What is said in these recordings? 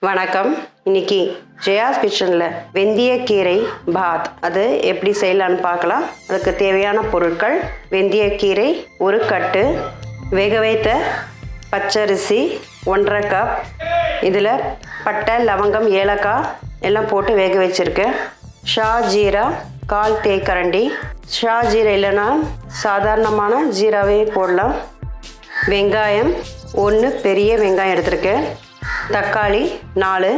வணக்கம். இன்னைக்கு ஜெயாஸ் கிச்சனில் வெந்தய கீரை பாத் அது எப்படி செய்யலான்னு பார்க்கலாம். அதுக்கு தேவையான பொருட்கள்: வெந்தய கீரை 1 கட்டு, வேக வைத்த பச்சரிசி 1½ கப், இதில் பட்டை, லவங்கம், ஏலக்காய் எல்லாம் போட்டு வேக வச்சுருக்கேன். ஜீரா 1/4 தேக்கரண்டி. ஜீரா இல்லைன்னா சாதாரணமான ஜீராவே போடலாம். வெங்காயம் 1 பெரிய வெங்காயம் எடுத்திருக்கேன். தக்காளி 4,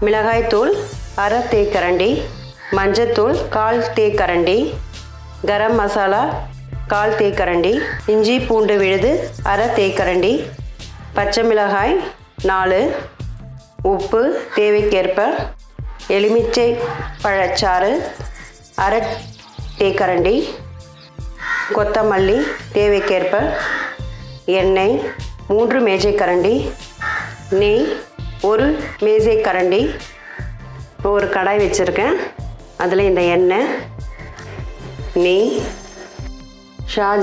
மிளகாய்த்தூள் 1/2 தேக்கரண்டி, மஞ்சத்தூள் 1/4 தேக்கரண்டி, கரம் மசாலா 1/4 தேக்கரண்டி, இஞ்சி பூண்டு விழுது 1/2 தேக்கரண்டி, பச்சை மிளகாய் 4, உப்பு தேவைக்கேற்ப, எலுமிச்சை பழச்சாறு 1/2 தேக்கரண்டி, கொத்தமல்லி தேவைக்கேற்ப, எண்ணெய் 3 மேஜைக்கரண்டி, நெய் 1 மேஜைக்கரண்டி. இப்போ ஒரு கடாய் வச்சுருக்கேன். அதில் இந்த எண்ணெய், நெய்,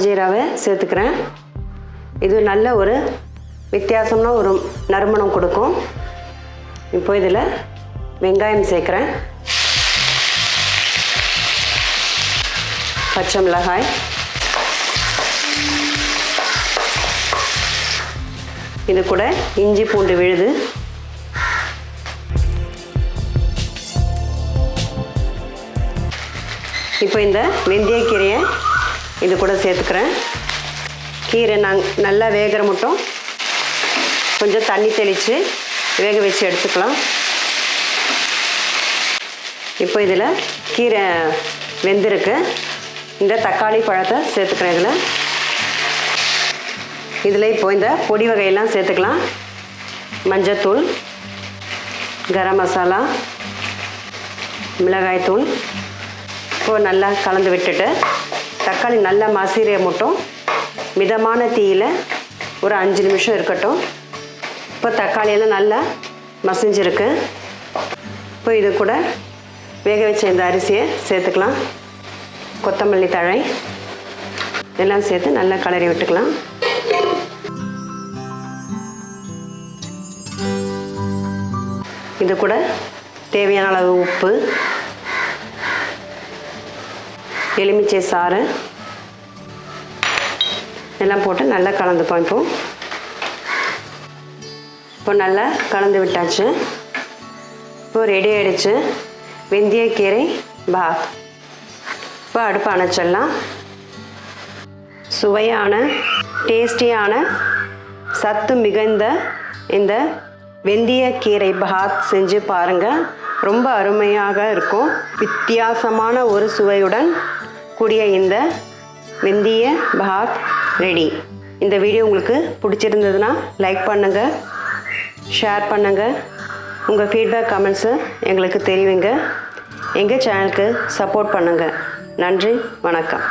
ஜீராவை சேர்த்துக்கிறேன். இது நல்ல ஒரு வித்தியாசம்னா ஒரு நறுமணம் கொடுக்கும். இப்போ இதில் வெங்காயம் சேர்க்குறேன். பச்சை மிளகாய், இது கூட இஞ்சி பூண்டு விழுது, இப்போ இந்த வெந்தய கீரையை இது கூட சேர்த்துக்கிறேன். கீரை நல்லா வேகிற மட்டும் கொஞ்சம் தண்ணி தெளித்து வேக வச்சு எடுத்துக்கலாம். இப்போ இதில் கீரை வெந்திருக்கு. இந்த தக்காளி பழத்தை சேர்த்துக்கிறேன். இதில் இப்போ இந்த பொடி வகையெல்லாம் சேர்த்துக்கலாம். மஞ்சத்தூள், கரம் மசாலா, மிளகாய்த்தூள். இப்போ நல்லா கலந்து விட்டுட்டு தக்காளி நல்லா மசிற மட்டும் மிதமான தீயில் ஒரு 5 நிமிஷம் இருக்கட்டும். இப்போ தக்காளியெல்லாம் நல்லா மசிஞ்சிருக்கு. இப்போ இது கூட வேக வச்ச இந்த அரிசியை சேர்த்துக்கலாம். கொத்தமல்லி தழை எல்லாம் சேர்த்து நல்லா கலரி விட்டுக்கலாம். இது கூட தேவையான அளவு உப்பு, எலுமிச்சை சாறு எல்லாம் போட்டு நல்லா கலந்துப்போம். இப்போ நல்லா கலந்து விட்டாச்சு. இப்போ ரெடி ஆகிடுச்சு வெந்தய கீரை பாத். இப்போ அடுப்பு அணைச்சிடலாம். சுவையான, டேஸ்டியான, சத்து மிகுந்த இந்த வெந்தய கீரை பாத் செஞ்சு பாருங்கள். ரொம்ப அருமையாக இருக்கும். வித்தியாசமான ஒரு சுவையுடன் கூடிய இந்த வெந்தய பாத் ரெடி. இந்த வீடியோ உங்களுக்கு பிடிச்சிருந்ததுன்னா லைக் பண்ணுங்கள், ஷேர் பண்ணுங்கள், உங்கள் ஃபீட்பேக் கமெண்ட்ஸு எங்களுக்கு தெரிவிங்க. எங்கள் சேனலுக்கு சப்போர்ட் பண்ணுங்கள். நன்றி, வணக்கம்.